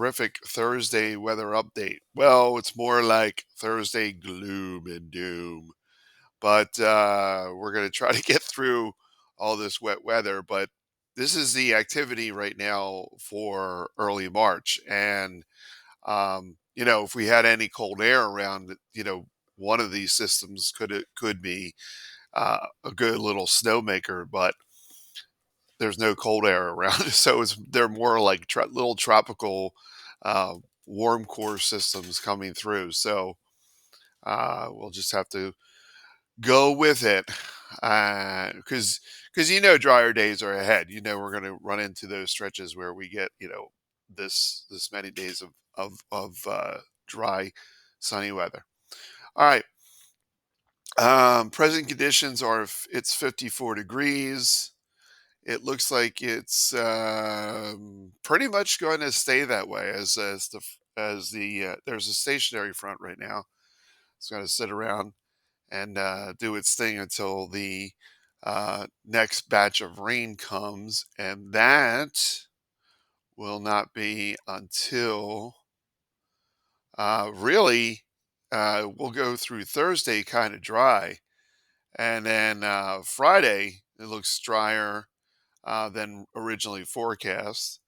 terrific Thursday weather update. Well, it's more like Thursday gloom and doom, but we're going to try to get through all this wet weather. But this is the activity right now for early March. And, if we had any cold air around, one of these systems could be a good little snowmaker, but there's no cold air around. So they're more like little tropical uh, warm core systems coming through. So we'll just have to go with it because drier days are ahead. We're going to run into those stretches where we get this many days of dry, sunny weather. All right. Present conditions are it's 54 degrees. It looks like it's pretty much going to stay that way as the there's a stationary front right now. It's going to sit around and do its thing until the next batch of rain comes, and that will not be until really we'll go through Thursday kind of dry, and then Friday it looks drier than originally forecast.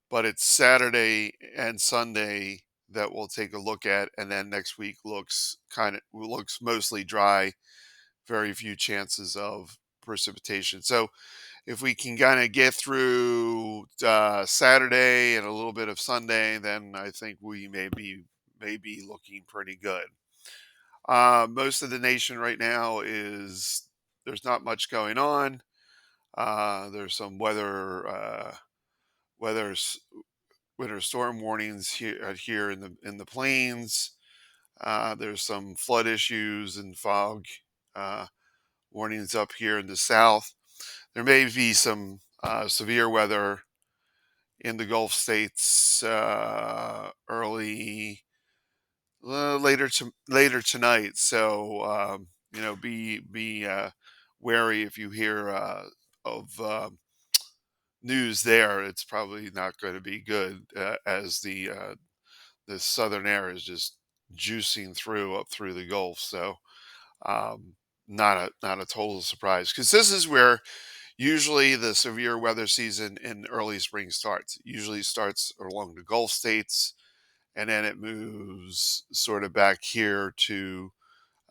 But it's Saturday and Sunday that we'll take a look at, and then next week looks mostly dry, very few chances of precipitation. So if we can kind of get through Saturday and a little bit of Sunday, then I think we may be looking pretty good. Most of the nation right now is there's not much going on. There's some weather winter storm warnings here in the plains. There's some flood issues and fog uh, warnings up here in the south. There may be some severe weather in the Gulf states later tonight. So be wary if you hear of news there. It's probably not going to be good as the southern air is just juicing up through the Gulf. So um, not a total surprise because this is where usually the severe weather season in early spring starts. It usually starts along the Gulf states, and then it moves sort of back here to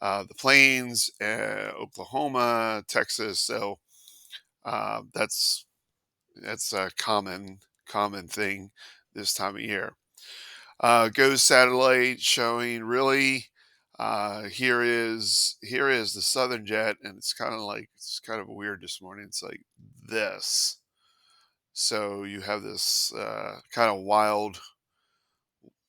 the plains, Oklahoma, Texas. So that's a common thing this time of year. Goes satellite showing really. Here is the southern jet, and it's kind of weird this morning. It's like this. So you have this kind of wild.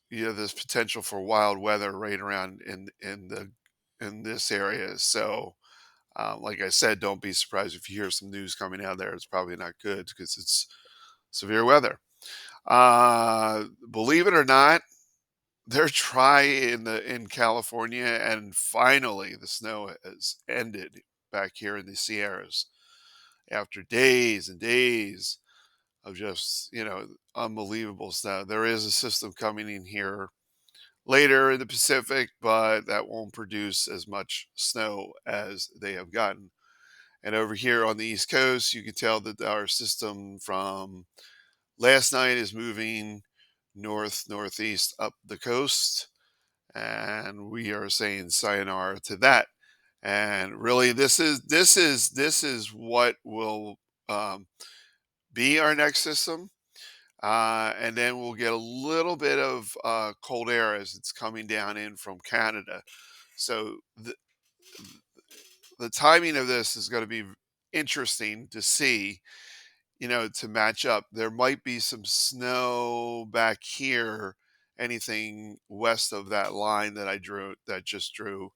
You have this potential for wild weather right around in this area. So, like I said, don't be surprised if you hear some news coming out there. It's probably not good because it's severe weather. Believe it or not, they're dry in California, and finally the snow has ended back here in the Sierras after days and days of just unbelievable snow. There is a system coming in here later in the Pacific, but that won't produce as much snow as they have gotten. And over here on the East Coast, you can tell that our system from last night is moving northeast up the coast, and we are saying sayonara to that. And really, this is what will um, be our next system. And then we'll get a little bit of cold air as it's coming down in from Canada. So the timing of this is going to be interesting to see, to match up. There might be some snow back here, anything west of that line that just drew.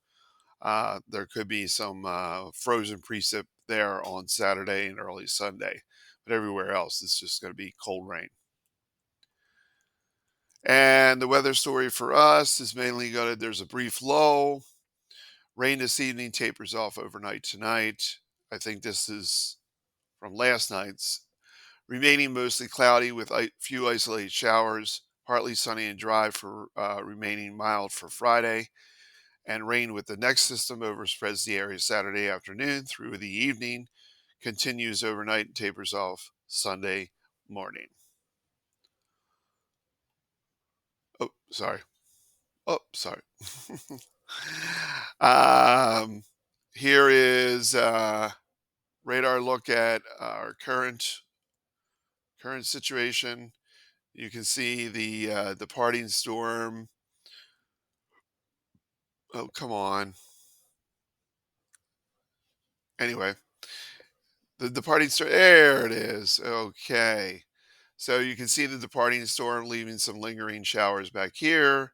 There could be some frozen precip there on Saturday and early Sunday, but everywhere else it's just going to be cold rain. And the weather story for us is mainly there's a brief lull. Rain this evening tapers off overnight tonight. I think this is from last night's. Remaining mostly cloudy with few isolated showers. partly sunny and dry for remaining mild for Friday, and rain with the next system overspreads the area Saturday afternoon through the evening, continues overnight, and tapers off Sunday morning. Oh, sorry. Oh, sorry. um, Here is radar look at our current situation. You can see the departing storm. Oh, come on. Anyway, the departing storm. There it is. Okay. So you can see the departing storm leaving some lingering showers back here.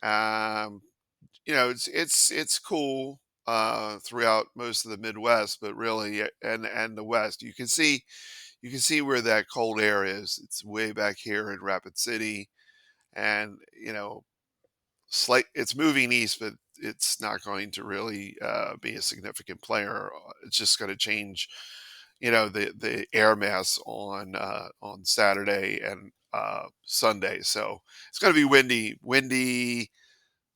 Um, it's cool throughout most of the Midwest, but really and the West. You can see where that cold air is. It's way back here in Rapid City, and it's moving east, but it's not going to really be a significant player. It's just going to change, the air mass on Saturday and Sunday. So it's going to be windy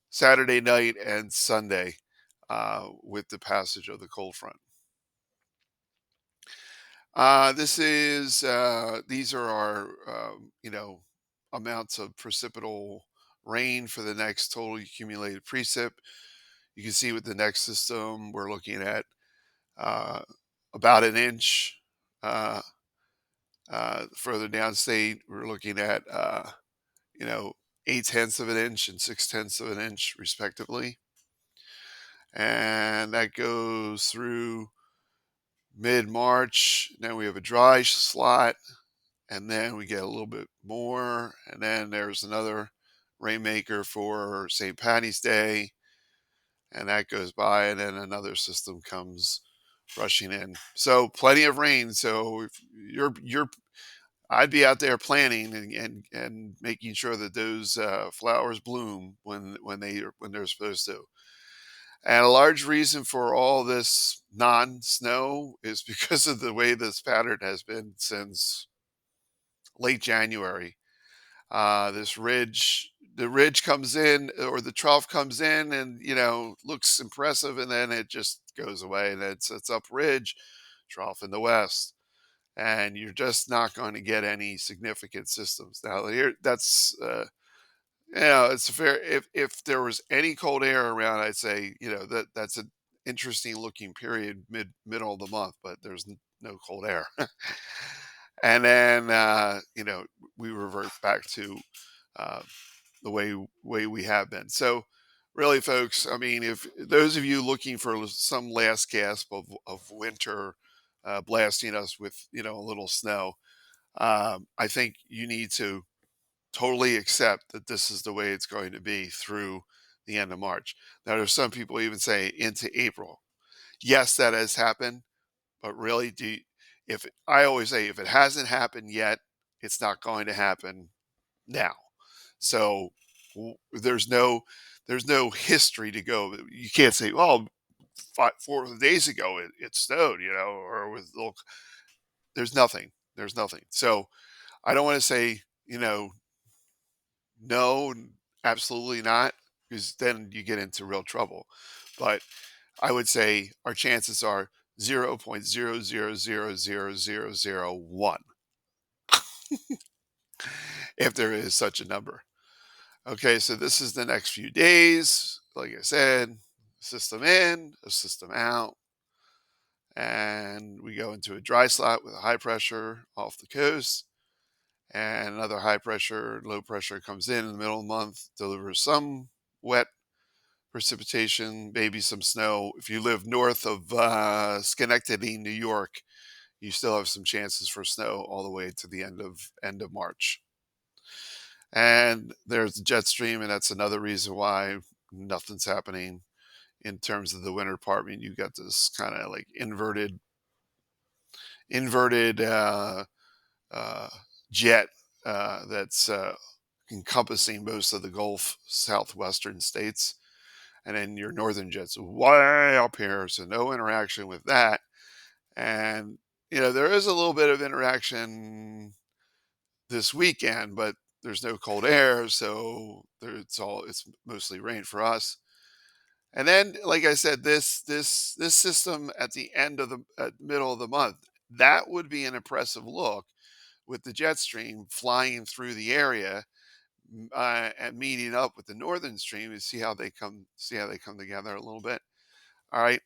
Saturday night and Sunday with the passage of the cold front. These are our amounts of precipitable rain for the next total accumulated precip. You can see with the next system, we're looking at uh, about an inch. Uh, Further downstate, we're looking at you know 8/10 of an inch and 6/10 of an inch, respectively, and that goes through mid March. Then we have a dry slot, and then we get a little bit more, and then there's another rainmaker for St. Patty's Day, and that goes by, and then another system comes rushing in. So plenty of rain. So if you're I'd be out there planning and making sure that those flowers bloom when they're supposed to. And a large reason for all this non-snow is because of the way this pattern has been since late January. The ridge comes in, or the trough comes in, and looks impressive, and then it just goes away, and it's up ridge, trough in the west, and you're just not going to get any significant systems. Now here, that's it's fair. If there was any cold air around, I'd say that's an interesting looking period middle of the month, but there's no cold air. And then we revert back to uh, the way we have been. So really, folks, I mean, if those of you looking for some last gasp of winter blasting us with a little snow, I think you need to totally accept that this is the way it's going to be through the end of March. Now, there's some people even say into April. Yes, that has happened, but really, I always say if it hasn't happened yet, it's not going to happen now. So there's no history to go. You can't say, "Oh, 4 days ago it snowed," or with little. There's nothing. There's nothing. So I don't want to say, no, absolutely not, because then you get into real trouble. But I would say our chances are 0.00000001, if there is such a number. Okay, so this is the next few days. Like I said, system in, a system out, and we go into a dry slot with a high pressure off the coast, and another high pressure, low pressure comes in the middle of the month, delivers some wet precipitation, maybe some snow. If you live north of Schenectady, New York, you still have some chances for snow all the way to the end of March. And there's the jet stream, and that's another reason why nothing's happening in terms of the winter part. I mean, you've got this kind of like inverted uh, jet that's encompassing most of the Gulf southwestern states, and then your northern jets way up here, so no interaction with that. And there is a little bit of interaction this weekend, but there's no cold air, so it's mostly rain for us. And then, like I said, this system at the end of the middle of the month, that would be an impressive look with the jet stream flying through the area, and meeting up with the northern stream, and see how they come together a little bit. All right,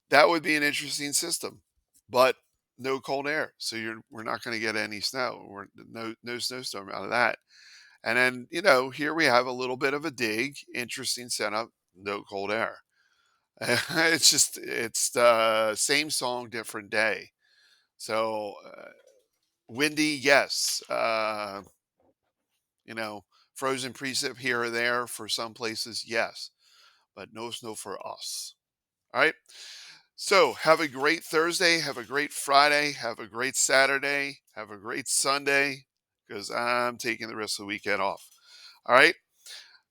that would be an interesting system, but no cold air, so we're not going to get any snow. No snowstorm out of that. And then, here we have a little bit of a dig, interesting setup, no cold air. It's the same song, different day. So, windy, yes. You know, frozen precip here or there for some places, yes, but no snow for us. All right. So, have a great Thursday. Have a great Friday. Have a great Saturday. Have a great Sunday, because I'm taking the rest of the weekend off. All right.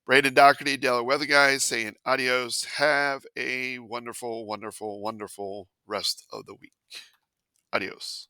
Braden Doherty, Delaware Weather Guys, saying adios. Have a wonderful, wonderful, wonderful rest of the week. Adios.